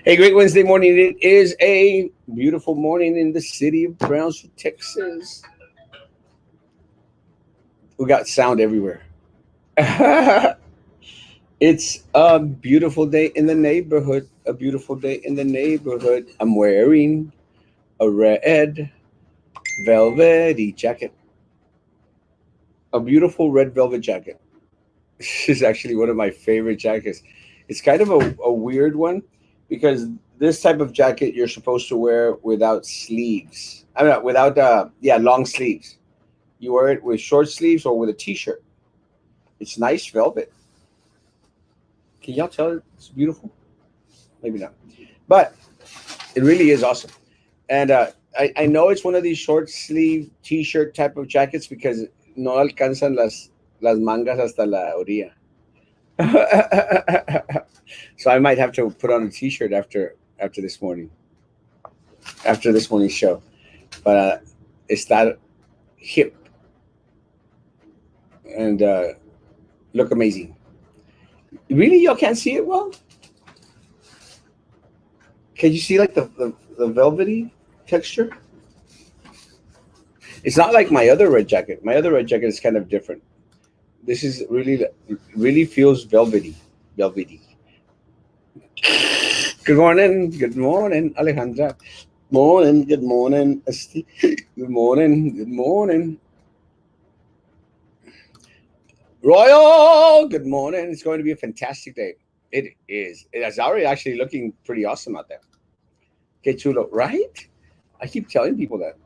Hey, great Wednesday morning. It is a beautiful morning in the city of Brownsville, Texas. We got sound everywhere. It's a beautiful day in the neighborhood. A beautiful day in the neighborhood. I'm wearing a red velvety jacket. A beautiful red velvet jacket. This is actually one of my favorite jackets. It's kind of a weird one because this type of jacket you're supposed to wear without sleeves. I mean, without long sleeves. You wear it with short sleeves or with a t-shirt. It's nice velvet. Can y'all tell it's beautiful? Maybe not, but it really is awesome. And I know it's one of these short sleeve t-shirt type of jackets because no alcanzan las mangas hasta la orilla. So I might have to put on a t-shirt after this morning, after this morning's show. But estar hip and look amazing. Really, y'all can't see it well. Can you see like the velvety texture? It's not like my other red jacket. My other red jacket is kind of different. This is really feels velvety, velvety. Good morning, Alejandra. Good morning, Esti. Good morning, Royal. Good morning. It's going to be a fantastic day. It is. It's already actually looking pretty awesome out there. Que chulo, right? I keep telling people that.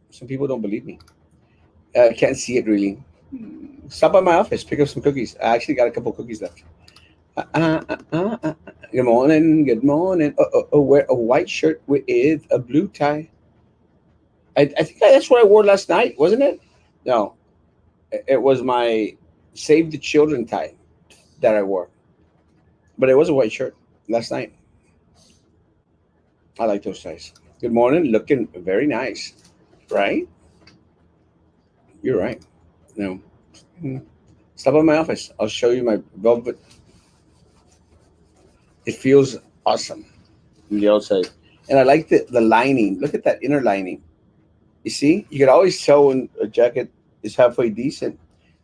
Some people don't believe me. Can't see it really. Stop by my office, pick up some cookies. I actually got a couple cookies left. Good morning. Good morning. Wear a white shirt with a blue tie. I think that's what I wore last night, wasn't it? No, it was my Save the Children tie that I wore, but it was a white shirt last night. I like those ties. Good morning. Looking very nice, right? You're right. No. Mm. Stop by my office. I'll show you my velvet. It feels awesome on the outside. And I like the lining. Look at that inner lining. You see? You can always tell when a jacket is halfway decent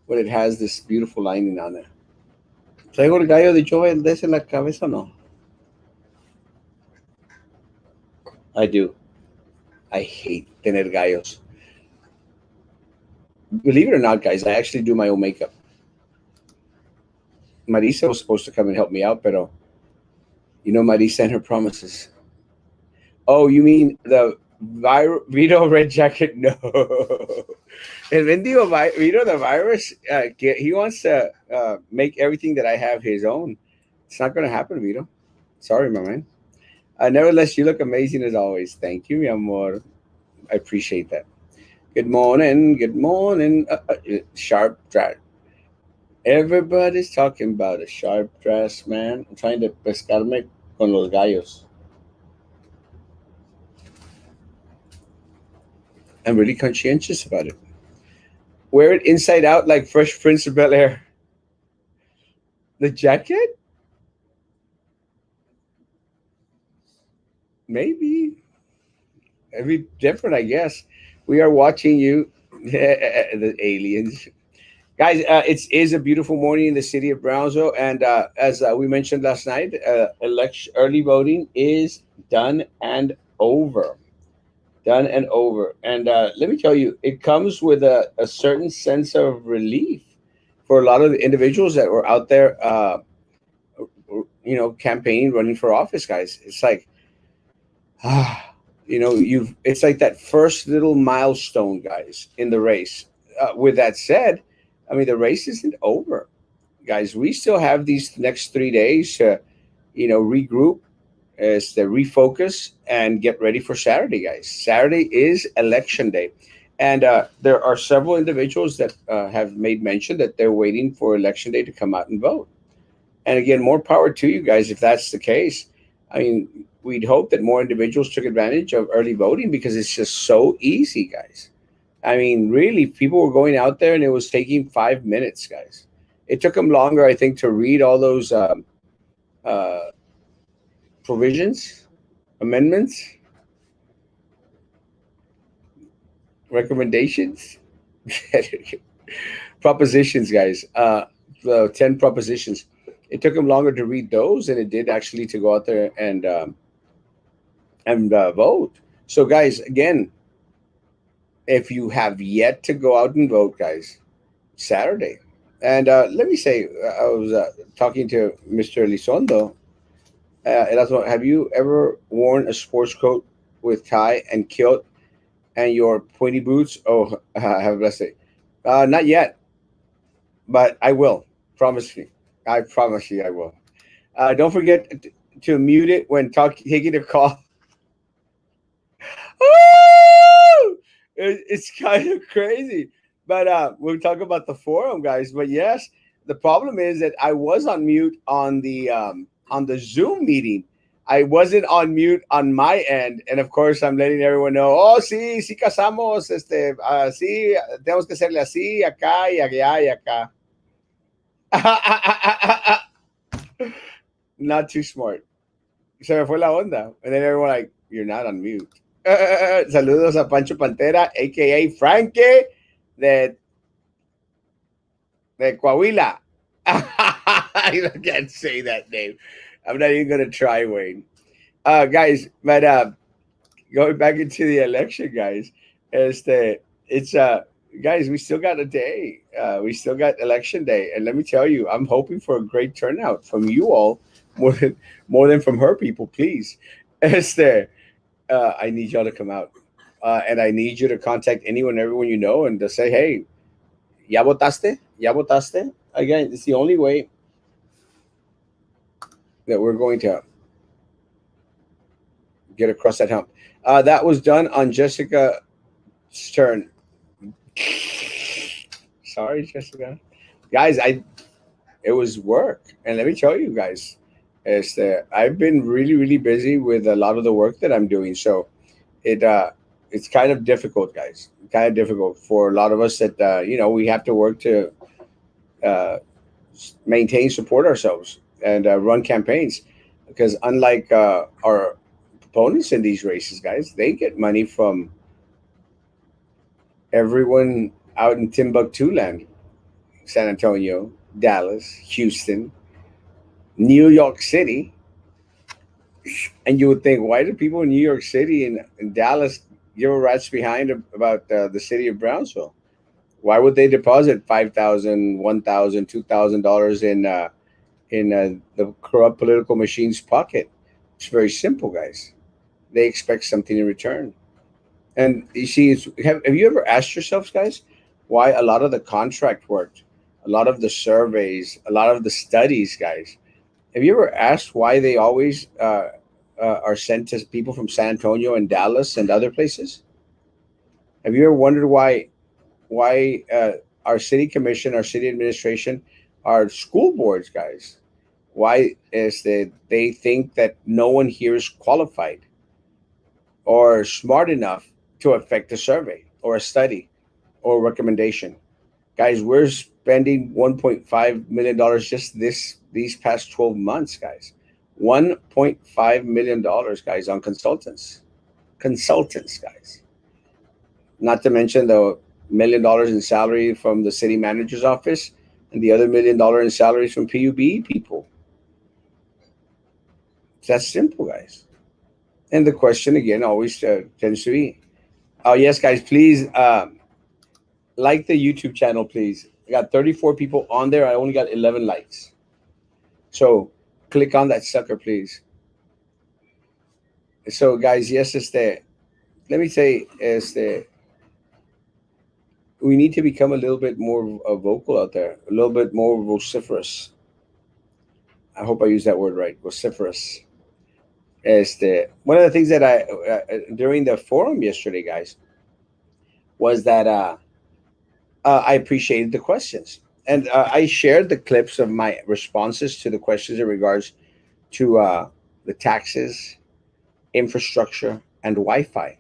when it has this beautiful lining on it. Traigo el gallo de Joe Valdez en la cabeza, no? I do. I hate tener gallos. Believe it or not, guys, I actually do my own makeup. Marisa was supposed to come and help me out, pero Marisa and her promises. Oh, you mean the Vito red jacket? No. El Bendigo Vito, the virus, he wants to make everything that I have his own. It's not going to happen, Vito. Sorry, my man. Nevertheless, you look amazing as always. Thank you, mi amor. I appreciate that. Good morning. Good morning. Sharp dress. Everybody's talking about a sharp dress, man. I'm trying to pescarme con los gallos. I'm really conscientious about it. Wear it inside out like Fresh Prince of Bel Air. The jacket? Maybe. Every different, I guess. We are watching you, the aliens. Guys, it is a beautiful morning in the city of Brownsville. And as we mentioned last night, early voting is done and over. Done and over. And let me tell you, it comes with a certain sense of relief for a lot of the individuals that were out there, campaigning, running for office, guys. It's like, it's like that first little milestone, guys, in the race. With that said, I mean, the race isn't over, guys. We still have these next 3 days to, regroup, is to refocus and get ready for Saturday, guys. Saturday is election day. And there are several individuals that have made mention that they're waiting for election day to come out and vote. And again, more power to you guys if that's the case. I mean, we'd hope that more individuals took advantage of early voting because it's just so easy, guys. I mean, really, people were going out there and it was taking 5 minutes, guys. It took them longer, I think, to read all those uh, provisions, amendments, recommendations, propositions, guys. The 10 propositions. It took him longer to read those than it did actually to go out there and vote. So, guys, again, if you have yet to go out and vote, guys, Saturday. And let me say, I was talking to Mr. Elizondo. Erasmo, have you ever worn a sports coat with tie and kilt and your pointy boots? Oh, have a blessed day. Not yet, but I will. Promise me. I promise you I will. Don't forget to mute it when taking a call. Woo! It's kind of crazy. But we'll talk about the forum, guys. But yes, the problem is that I was on mute on the Zoom meeting. I wasn't on mute on my end, and of course, I'm letting everyone know. Oh, sí, sí casamos. Sí, tenemos que hacerle así, acá y allá y acá. Not too smart. Se me fue la onda, and then everyone like, you're not on mute. Saludos a Pancho Pantera, aka Frankie de, de Coahuila. I can't say that name. I'm not even gonna try, Wayne. Guys, but going back into the election, guys, it's guys, we still got a day. We still got election day, and let me tell you, I'm hoping for a great turnout from you all, more than from her people, please. Este, I need y'all to come out, and I need you to contact anyone, everyone you know, and to say, hey, ya votaste, ya votaste. Again, it's the only way that we're going to get across that hump. That was done on Jessica's turn. Sorry, Jessica. Guys, I it was work, and let me tell you guys, is that I've been really, really busy with a lot of the work that I'm doing. So it it's kind of difficult, guys. Kind of difficult for a lot of us that we have to work to uh, maintain, support ourselves, and run campaigns. Because unlike our opponents in these races, guys, they get money from everyone out in Timbuktu land, San Antonio, Dallas, Houston, New York City. And you would think, why do people in New York City and Dallas give a rat's behind about the city of Brownsville? Why would they deposit $5,000, $1,000, $2,000 in the corrupt political machine's pocket? It's very simple, guys. They expect something in return. And you see, have you ever asked yourselves, guys, why a lot of the contract work, a lot of the surveys, a lot of the studies, guys? Have you ever asked why they always are sent to people from San Antonio and Dallas and other places? Have you ever wondered why our city commission, our city administration, our school boards, guys, why is that they think that no one here is qualified or smart enough to affect a survey or a study or a recommendation? Guys, we're spending $1.5 million just these past 12 months, guys. $1.5 million, guys, on consultants, guys. Not to mention the $1 million in salary from the city manager's office and the other $1 million in salaries from PUB people. It's that simple, guys. And the question again always tends to be, oh yes, guys, please like the YouTube channel, please. I got 34 people on there. I only got 11 likes. So click on that sucker, please. So, guys, yes, let me say, we need to become a little bit more vocal out there, a little bit more vociferous. I hope I use that word right, vociferous. One of the things that during the forum yesterday, guys, was that I appreciated the questions. And I shared the clips of my responses to the questions in regards to the taxes, infrastructure, and Wi Fi.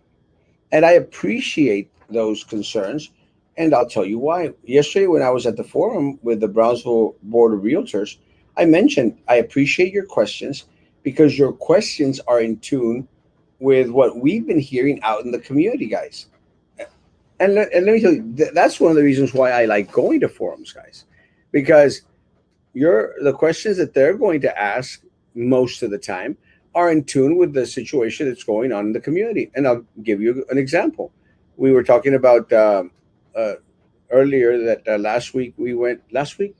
And I appreciate those concerns. And I'll tell you why. Yesterday, when I was at the forum with the Brownsville Board of Realtors, I mentioned I appreciate your questions because your questions are in tune with what we've been hearing out in the community, guys. And let me tell you, that's one of the reasons why I like going to forums, guys, because the questions that they're going to ask most of the time are in tune with the situation that's going on in the community. And I'll give you an example. We were talking about uh, earlier that last week we went. Last week,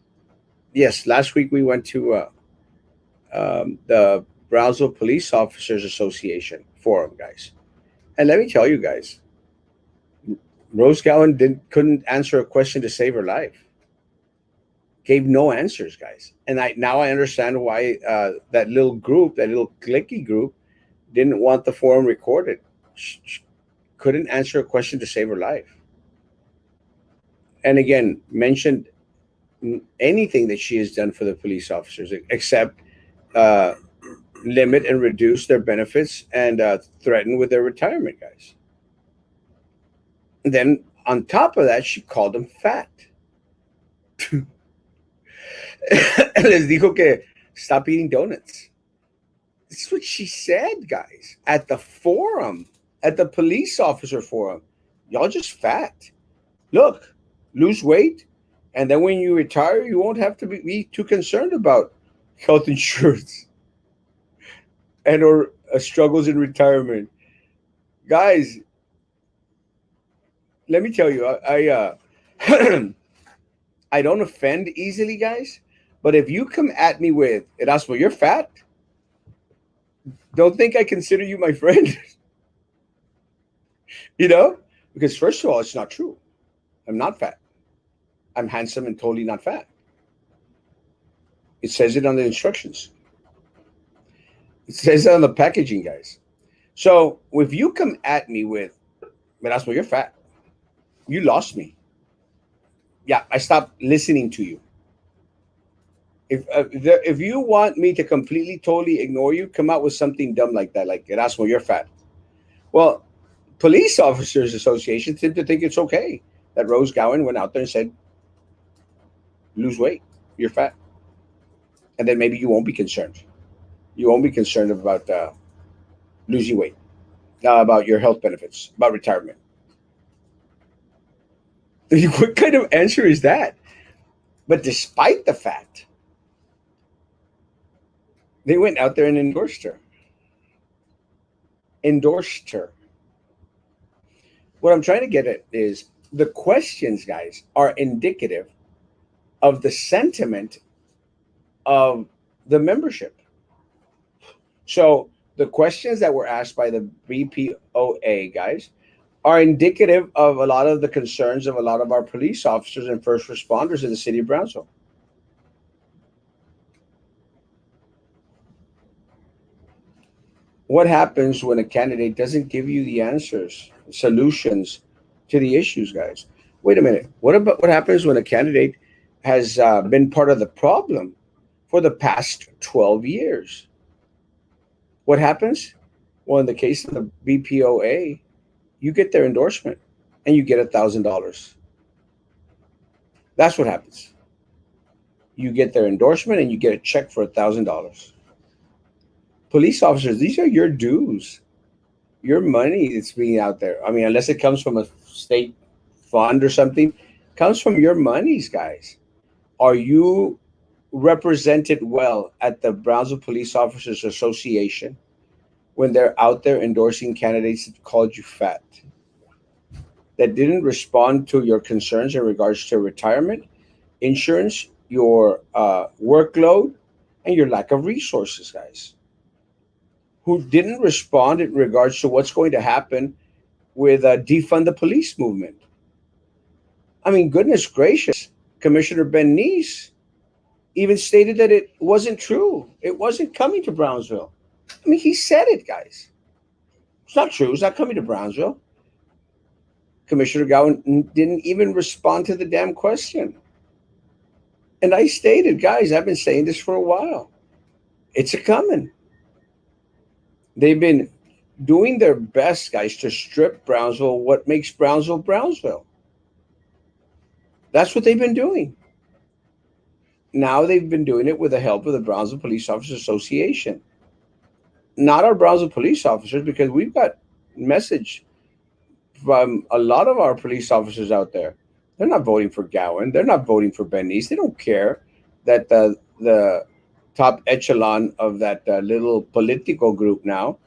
yes, last week we went to the Brownsville Police Officers Association forum, guys. And let me tell you, guys, Rose Gowan couldn't answer a question to save her life. Gave no answers, guys. And I understand why that little group, that little clicky group, didn't want the forum recorded. She couldn't answer a question to save her life. And again, mentioned anything that she has done for the police officers, except uh, limit and reduce their benefits and threaten with their retirement, guys. And then on top of that, she called them fat. Les dijo que stop eating donuts. This is what she said, guys, at the forum, at the police officer forum. Y'all just fat. Look, lose weight, and then when you retire, you won't have to be too concerned about health insurance and or struggles in retirement. Guys, let me tell you, I don't offend easily, guys. But if you come at me with Erasmo, you're fat, don't think I consider you my friend. you know, because first of all, it's not true. I'm not fat. I'm handsome and totally not fat. It says it on the instructions. It says it on the packaging, guys. So if you come at me with Erasmo, you're fat, you lost me. Yeah, I stopped listening to you. If you want me to completely, totally ignore you, come out with something dumb like that, like Erasmo, you're fat. Well, police officers association seem to think it's okay that Rose Gowan went out there and said, "Lose weight, you're fat," and then maybe you won't be concerned. You won't be concerned about losing weight, about your health benefits, about retirement. What kind of answer is that? But despite the fact, they went out there and endorsed her. Endorsed her. What I'm trying to get at is the questions, guys, are indicative of the sentiment of the membership. So the questions that were asked by the BPOA guys are indicative of a lot of the concerns of a lot of our police officers and first responders in the city of Brownsville. What happens when a candidate doesn't give you the answers, solutions to the issues, guys? Wait a minute. What happens when a candidate has been part of the problem for the past 12 years? What happens? Well, in the case of the BPOA, you get their endorsement and you get $1,000. That's what happens. You get their endorsement and you get a check for $1,000. Police officers, these are your dues, your money that's being out there. I mean, unless it comes from a state fund or something, comes from your monies, guys. Are you represented well at the Brownsville Police Officers Association when they're out there endorsing candidates that called you fat, that didn't respond to your concerns in regards to retirement, insurance, your workload, and your lack of resources, guys? Who didn't respond in regards to what's going to happen with defund the police movement? I mean, goodness gracious, Commissioner Ben Neese even stated that it wasn't true. It wasn't coming to Brownsville. I mean, he said it, guys. It's not true. It's not coming to Brownsville. Commissioner Gowan didn't even respond to the damn question. And I stated, guys, I've been saying this for a while. It's a coming. They've been doing their best, guys, to strip Brownsville what makes Brownsville Brownsville. That's what they've been doing. Now they've been doing it with the help of the Brownsville Police Officers Association. Not our Brownsville police officers, because we've got message from a lot of our police officers out there. They're not voting for Gowan. They're not voting for Bernice. They don't care that the top echelon of that little political group now,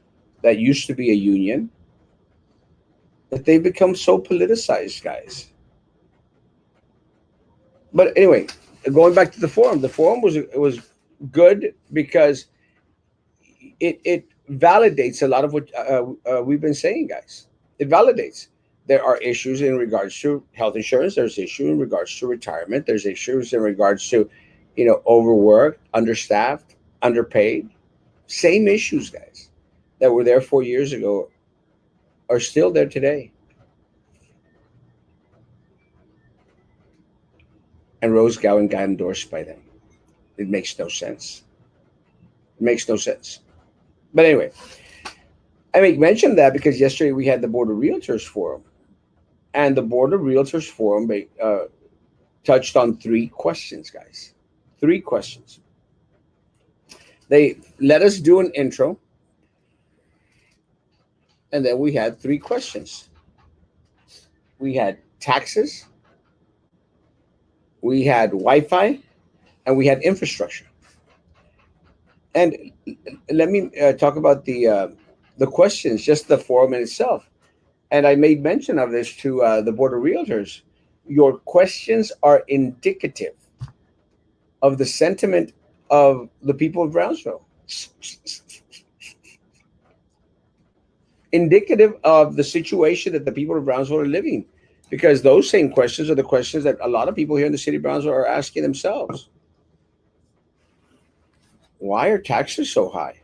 that used to be a union, that they've become so politicized, guys. But anyway, going back to the forum was good because it validates a lot of what we've been saying, guys. It validates. There are issues in regards to health insurance. There's issue in regards to retirement. There's issues in regards to, overworked, understaffed, underpaid. Same issues, guys, that were there 4 years ago are still there today. And Rose Gowan got endorsed by them. It makes no sense. It makes no sense. But anyway, I make mention of that because yesterday we had the Board of Realtors Forum, and the Board of Realtors Forum touched on three questions, guys. Three questions. They let us do an intro, and then we had three questions. We had taxes, we had Wi-Fi, and we had infrastructure. And let me talk about the questions, just the forum in itself. And I made mention of this to the Board of Realtors. Your questions are indicative of the sentiment of the people of Brownsville, indicative of the situation that the people of Brownsville are living, because those same questions are the questions that a lot of people here in the city of Brownsville are asking themselves. Why are taxes so high?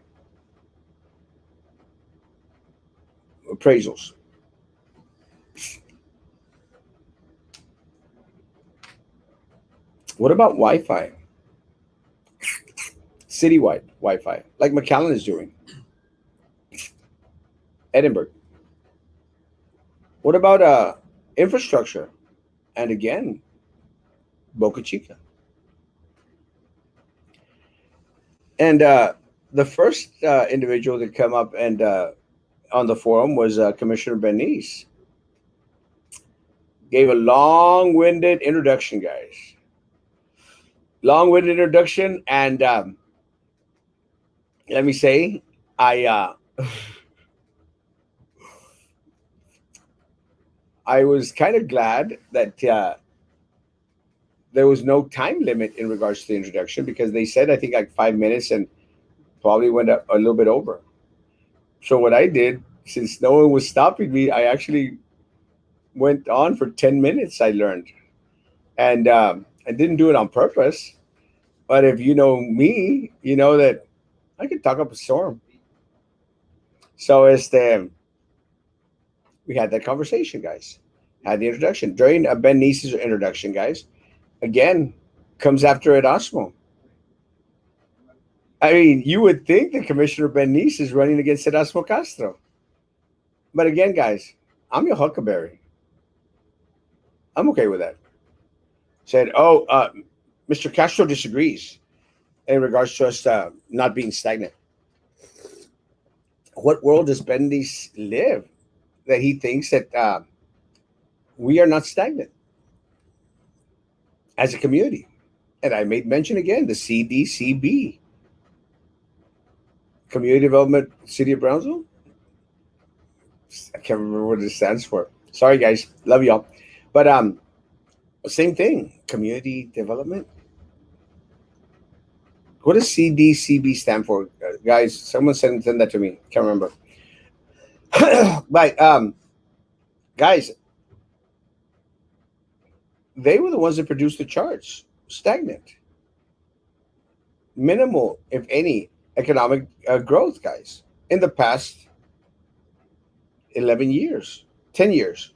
Appraisals. What about Wi-Fi? Citywide Wi-Fi, like McAllen is doing. Edinburgh. What about infrastructure? And again, Boca Chica. And the first individual to come up and on the forum was Commissioner Bernice. Gave a long-winded introduction, guys. Long-winded introduction, and let me say, I I was kind of glad that there was no time limit in regards to the introduction, because they said I think like 5 minutes and probably went up a little bit over. So what I did, since no one was stopping me, I actually went on for 10 minutes. I learned, and I didn't do it on purpose. But if you know me, you know that I can talk up a storm. So we had that conversation, guys. Had the introduction during Ben Nice's introduction, guys. Again, comes after Erasmo. I mean, you would think that Commissioner Ben Nice is running against Erasmo Castro. But again, guys, I'm your huckleberry. I'm okay with that. Said, oh, Mr. Castro disagrees in regards to us not being stagnant. What world does Ben Nice live that he thinks that we are not stagnant as a community? And I made mention again, the CDCB, Community Development City of Brownsville. I can't remember what it stands for. Sorry, guys. Love y'all. But same thing. Community development. What does CDCB stand for, guys? Someone send that to me. Can't remember. But guys, they were the ones that produced the charts. Stagnant, minimal, if any, economic growth, guys, in the past 11 years, 10 years.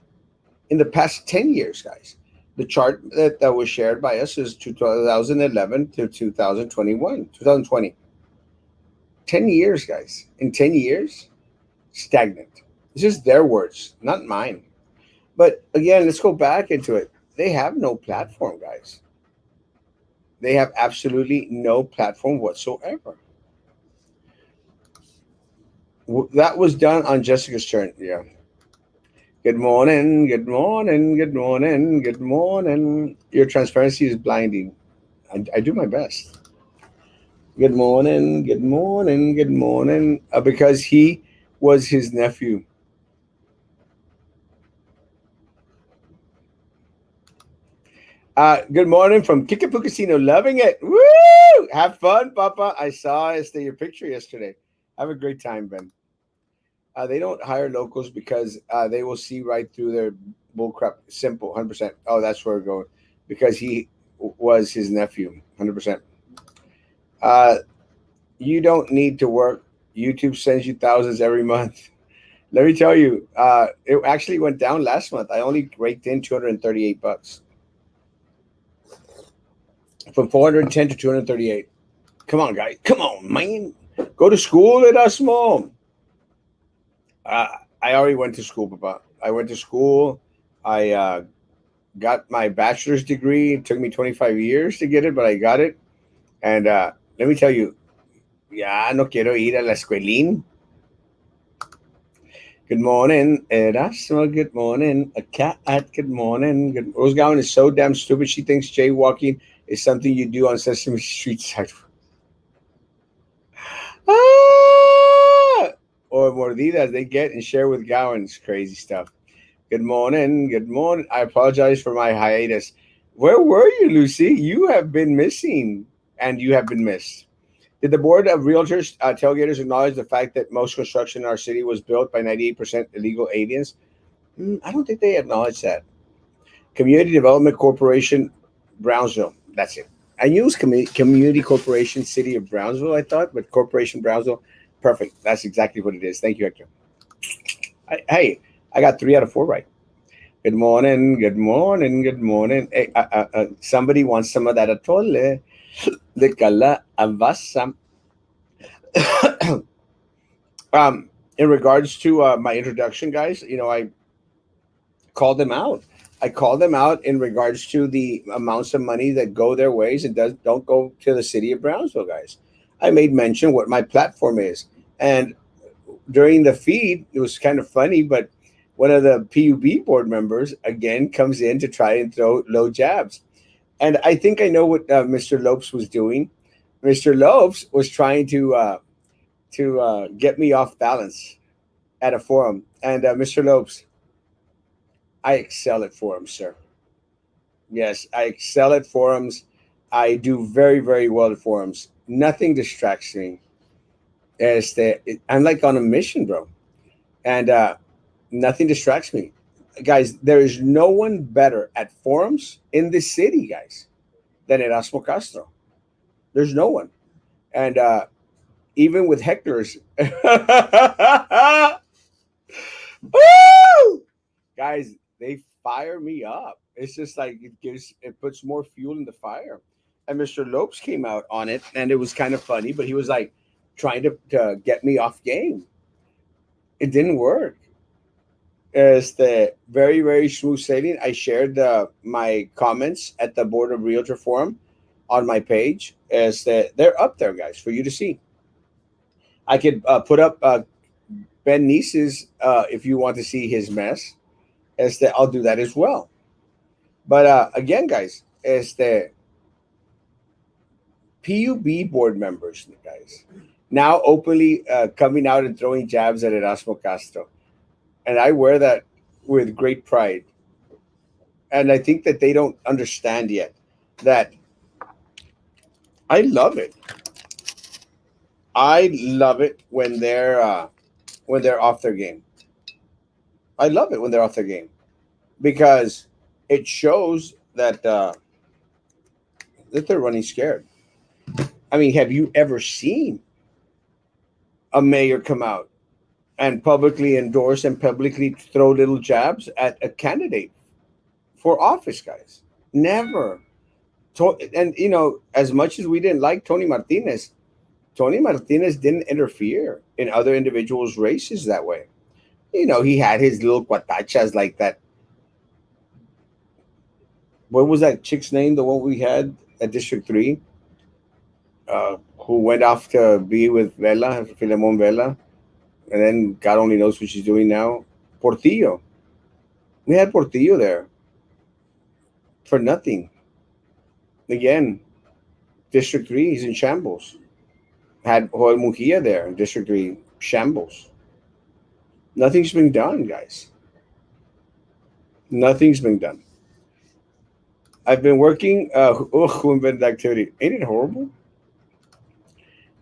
In the past 10 years, guys, the chart that was shared by us is 2011 to 2021, 2020. 10 years, guys. In 10 years, stagnant. This is their words, not mine. But again, let's go back into it. They have no platform, guys. They have absolutely no platform whatsoever. That was done on Jessica's turn. Yeah. Good morning. Good morning. Good morning. Good morning. Your transparency is blinding. I do my best. Good morning. Good morning. Good morning. Because he was his nephew. Good morning from Kickapoo Casino. Loving it. Woo! Have fun, Papa. I saw your picture yesterday. Have a great time, Ben. They don't hire locals because they will see right through their bullcrap. Simple, 100%. Oh, that's where we're going. Because he was his nephew, 100%. Uh, you don't need to work. YouTube sends you thousands every month. Let me tell you, it actually went down last month. I only raked in $238 from 410 to 238. Come on, guys. Come on, man. Go to school, Erasmo. Uh, I already went to school, Papa. I went to school. I got my bachelor's degree. It took me 25 years to get it, but I got it. And let me tell you, ya no quiero ir a la escuelín. Good morning, Erasmo. Good morning. A cat. Good morning. Rose Gowan is so damn stupid. She thinks jaywalking is something you do on Sesame Street side. Ah! Or mordidas they get and share with Gowan's crazy stuff. Good morning. Good morning. I apologize for my hiatus. Where were you, Lucy? You have been missing and you have been missed. Did the board of realtors, tailgaters acknowledge the fact that most construction in our city was built by 98% illegal aliens? I don't think they acknowledge that. Community Development Corporation, Brownsville. That's it. I knew it was Community Corporation, City of Brownsville, I thought, but Corporation Brownsville. Perfect. That's exactly what it is. Thank you, Hector. Hey, I got 3 out of 4 right. Good morning, good morning, good morning. Hey, somebody wants some of that atole de cala avasa. In regards to my introduction, guys, I called them out. I called them out in regards to the amounts of money that go their ways and don't go to the city of Brownsville, guys. I made mention what my platform is, and during the feed, it was kind of funny, but one of the PUB board members again comes in to try and throw low jabs. And I think I know what Mr. Lopes was doing. Mr. Lopes was trying to get me off balance at a forum. And Mr. Lopes, I excel at forums, sir. Yes, I excel at forums. I do very, very well at forums. Nothing distracts me. I'm like on a mission, bro. And nothing distracts me. Guys, there is no one better at forums in this city, guys, than Erasmo Castro. There's no one. And even with hecklers, woo! Guys, they fire me up. It's just like it puts more fuel in the fire. And Mr. Lopes came out on it, and it was kind of funny, but he was like trying to get me off game. It didn't work. It's the very, very smooth sailing. I shared my comments at the Board of Realtor Forum on my page. As they're up there, guys, for you to see. I could put up Ben Neese's if you want to see his mess. I'll do that as well. But again, guys, the PUB board members, guys, now openly coming out and throwing jabs at Erasmo Castro, and I wear that with great pride. And I think that they don't understand yet that I love it. I love it when they're off their game. I love it when they're off their game because it shows that they're running scared. I mean, have you ever seen a mayor come out and publicly endorse and publicly throw little jabs at a candidate for office, guys? Never. And as much as we didn't like Tony Martinez didn't interfere in other individuals' races that way. He had his little cuatachas like that. What was that chick's name? The one we had at District 3, who went off to be with Vela, Filemon Vela. and then God only knows what she's doing now. Portillo, we had Portillo there for nothing. Again, District 3, he's in shambles. Had Joel Mujia there in District 3, shambles. Nothing's been done, guys. Nothing's been done. I've been working. Who invented activity? Ain't it horrible?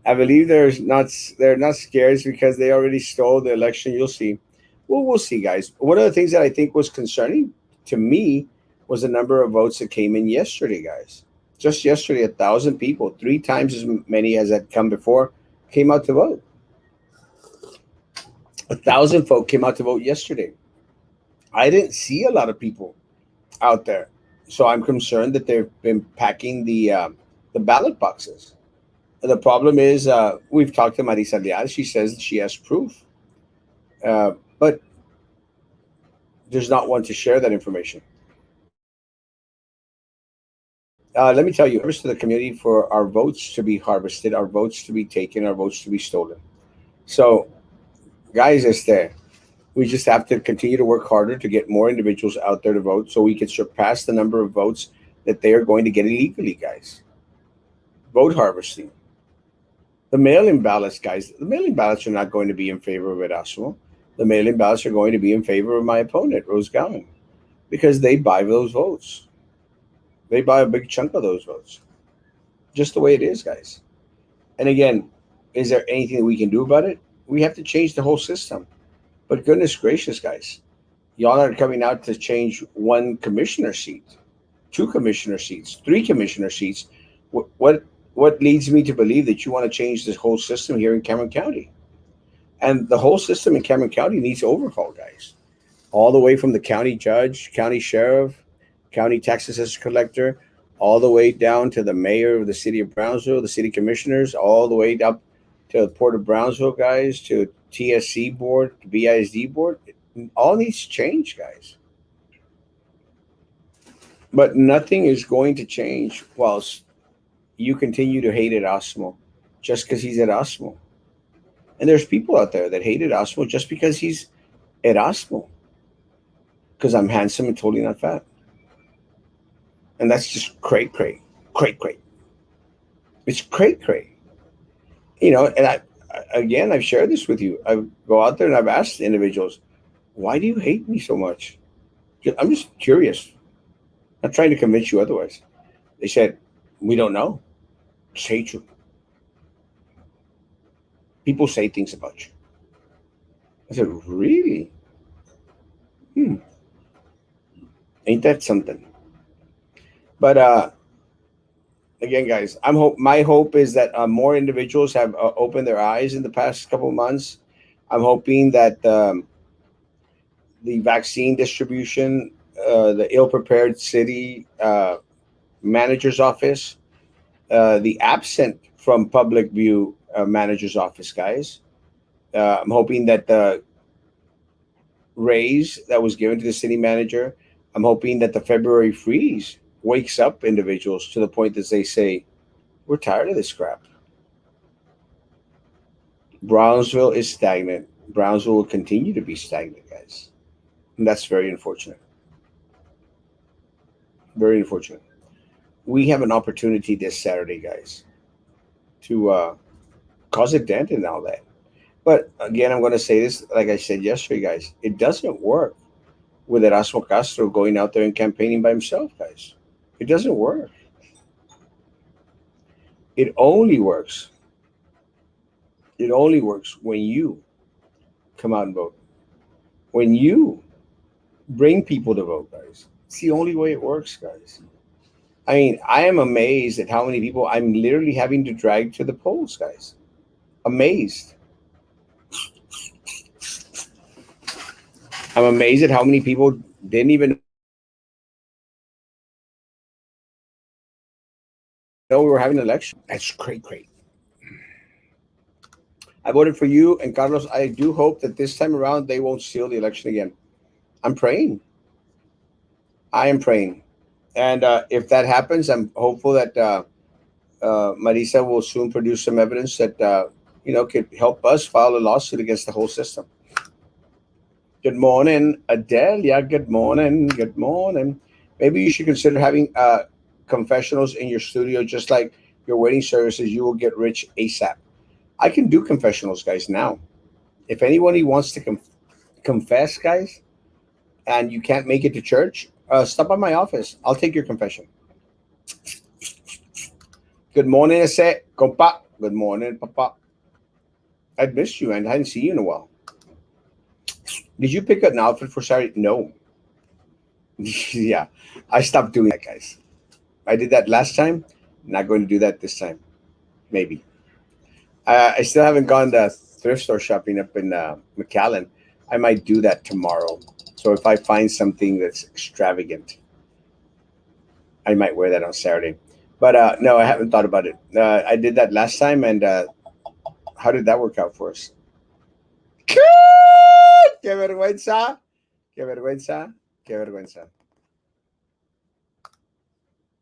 I believe they're not scared because they already stole the election. You'll see. Well, we'll see, guys. One of the things that I think was concerning to me was the number of votes that came in yesterday, guys. Just yesterday, 1,000 people, three times as many as had come before, came out to vote. 1,000 folk came out to vote yesterday. I didn't see a lot of people out there, so I'm concerned that they've been packing the ballot boxes. The problem is, we've talked to Marisa Leal. She says that she has proof, but there's not one to share that information. Let me tell you, service to the community for our votes to be harvested, our votes to be taken, our votes to be stolen. So, guys, it's there. We just have to continue to work harder to get more individuals out there to vote so we can surpass the number of votes that they are going to get illegally, guys. Vote harvesting. The mail-in ballots, guys, the mail-in ballots are not going to be in favor of Erasmo. The mail-in ballots are going to be in favor of my opponent, Rose Gowan, because they buy those votes. They buy a big chunk of those votes. Just the way it is, guys. And again, is there anything that we can do about it? We have to change the whole system. But goodness gracious, guys, y'all are coming out to change one commissioner seat, two commissioner seats, three commissioner seats. What leads me to believe that you want to change this whole system here in Cameron County? And the whole system in Cameron County needs overhaul, guys. All the way from the county judge, county sheriff, county tax assessor collector, all the way down to the mayor of the city of Brownsville, the city commissioners, all the way up to the Port of Brownsville, guys, to TSC board, to BISD board. All needs to change, guys. But nothing is going to change whilst you continue to hate Erasmo just because he's Erasmo. And there's people out there that hate Erasmo just because he's Erasmo, because I'm handsome and totally not fat. And that's just cray. It's cray. And again, I've shared this with you. I go out there and I've asked individuals, why do you hate me so much? I'm just curious. Not trying to convince you otherwise. They said, we don't know. Just hate you. People say things about you. I said, really? Hmm. Ain't that something? But again, guys, my hope is that more individuals have opened their eyes in the past couple of months. I'm hoping that the vaccine distribution, the ill-prepared city manager's office, the absent from public view manager's office, guys. I'm hoping that the raise that was given to the city manager, I'm hoping that the February freeze wakes up individuals to the point that they say, we're tired of this crap. Brownsville is stagnant. Brownsville will continue to be stagnant, guys. And that's very unfortunate. Very unfortunate. We have an opportunity this Saturday, guys, to cause a dent in all that. But again, I'm going to say this, like I said yesterday, guys, it doesn't work with Erasmo Castro going out there and campaigning by himself, guys. It doesn't work. It only works. It only works when you come out and vote. When you bring people to vote, guys. It's the only way it works, guys. I mean, I am amazed at how many people I'm literally having to drag to the polls, guys. Amazed. I'm amazed at how many people didn't even know we were having an election. That's great. I voted for you and Carlos. I do hope that this time around they won't steal the election again. I'm praying. I am praying. And if that happens, I'm hopeful that Marisa will soon produce some evidence that could help us file a lawsuit against the whole system. Good morning, Adelia. Good morning. Good morning. Maybe you should consider having confessionals in your studio, just like your wedding services. You will get rich ASAP. I can do confessionals, guys, now. If anybody wants to confess, guys, and you can't make it to church, stop by my office. I'll take your confession. Good morning, ese compa. Good morning, papa. I'd missed you and I hadn't seen you in a while. Did you pick an outfit for Saturday? No. Yeah, I stopped doing that, guys. I did that last time. Not going to do that this time. Maybe. I still haven't gone to thrift store shopping up in McAllen. I might do that tomorrow. So if I find something that's extravagant, I might wear that on Saturday. But no, I haven't thought about it. I did that last time, and how did that work out for us? ¡Qué vergüenza! ¡Qué vergüenza! ¡Qué vergüenza!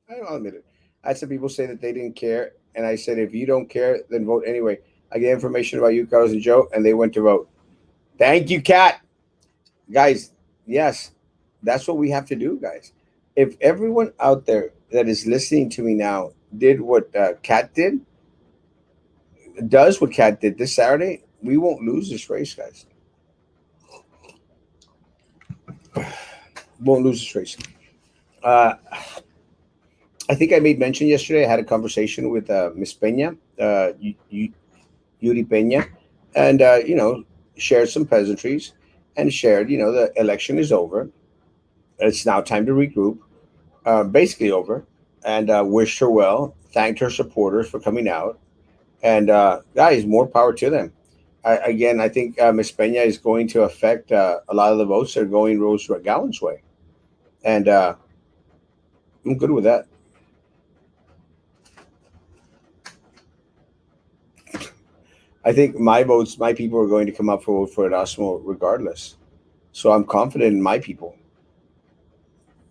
I'll admit it. I had some people say that they didn't care, and I said, if you don't care, then vote anyway. I get information about you, Carlos and Joe, and they went to vote. Thank you, Kat. Guys, yes, that's what we have to do, guys. If everyone out there that is listening to me now did what Kat did, does what Kat did this Saturday, we won't lose this race, guys. Won't lose this race. Uh, I think I made mention yesterday. I had a conversation with Miss Peña, Yuri Peña, and shared some pleasantries, and shared, the election is over. It's now time to regroup. Basically over, and wished her well. Thanked her supporters for coming out, and guys, more power to them. Again, I think Miss Peña is going to affect a lot of the votes that are going Rose Gowan's way, and I'm good with that. I think my votes, my people are going to come up for vote for Erasmo regardless. So I'm confident in my people.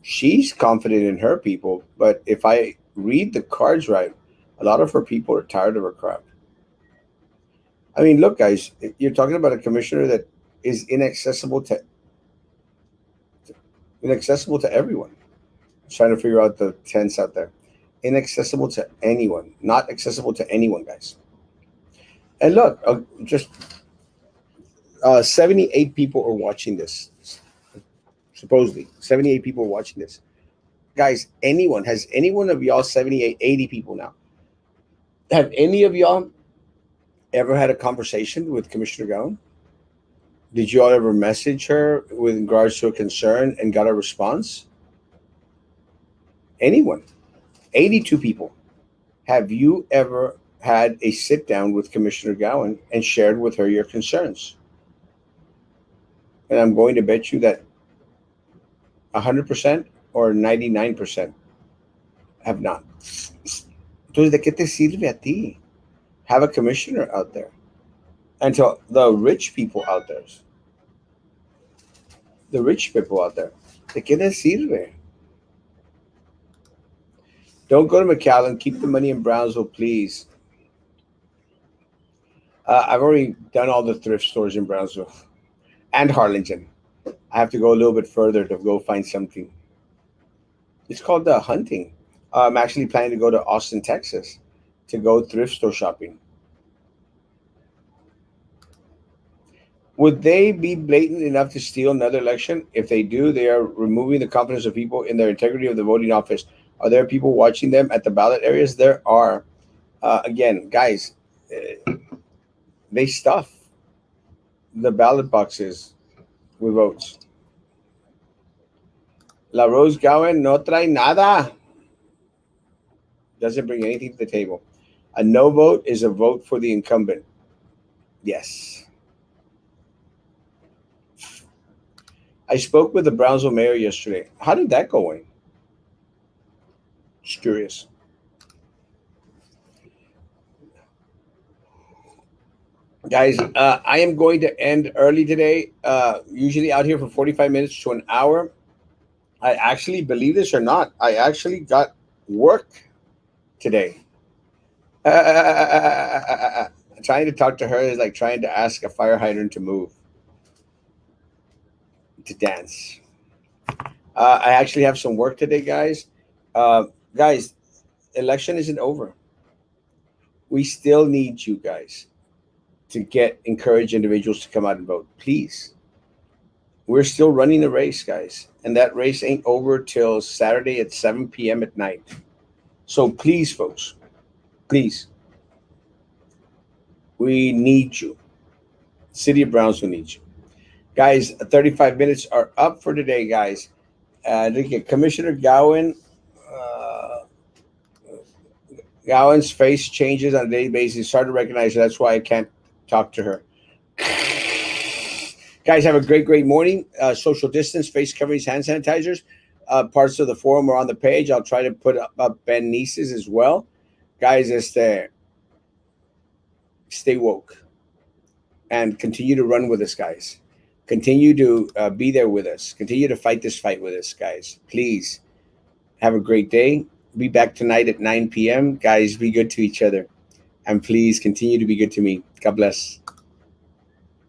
She's confident in her people, but if I read the cards right, a lot of her people are tired of her crap. I mean, look, guys, you're talking about a commissioner that is inaccessible to everyone. Trying to figure out the tense out there. Inaccessible to anyone, not accessible to anyone, guys. And look, just 78 people are watching this. Supposedly, 78 people are watching this. Guys, has anyone of y'all, 78, 80 people now, have any of y'all ever had a conversation with Commissioner Gowan? Did you all ever message her with regards to a concern and got a response? Anyone? 82 people. Have you ever had a sit down with Commissioner Gowan and shared with her your concerns? And I'm going to bet you that 100% or 99% have not. Entonces, ¿de qué te sirve a ti? Have a commissioner out there. And to the rich people out there, ¿de qué te sirve? Don't go to McAllen. Keep the money in Brownsville, please. I've already done all the thrift stores in Brownsville and Harlingen. I have to go a little bit further to go find something. It's called hunting. I'm actually planning to go to Austin, Texas, to go thrift store shopping. Would they be blatant enough to steal another election? If they do, they are removing the confidence of people in their integrity of the voting office. Are there people watching them at the ballot areas? There are. Again, guys, they stuff the ballot boxes with votes. La Rose Gowan no trae nada. Doesn't bring anything to the table. A no vote is a vote for the incumbent. Yes. I spoke with the Brownsville mayor yesterday. How did that go in? Just curious. Guys, I am going to end early today. Usually out here for 45 minutes to an hour. I actually, believe this or not, I actually got work today. trying to talk to her is like trying to ask a fire hydrant to move, to dance. I actually have some work today, guys. Guys, election isn't over. We still need you guys to get encourage individuals to come out and vote. Please. We're still running a race, guys. And that race ain't over till Saturday at 7 p.m. at night. So please, folks, please, we need you. City of Brownsville needs you. Guys, 35 minutes are up for today, guys. Look at Commissioner Gowan. Uh, Gowan's face changes on a daily basis. Hard to recognize her. That's why I can't talk to her. Guys, have a great morning. Social distance, face coverings, hand sanitizers. Parts of the forum are on the page. I'll try to put up Ben Nieces as well. Guys, stay woke and continue to run with us, guys. Continue to be there with us. Continue to fight this fight with us, guys. Please have a great day. Be back tonight at 9 p.m. Guys, be good to each other. And please continue to be good to me. God bless.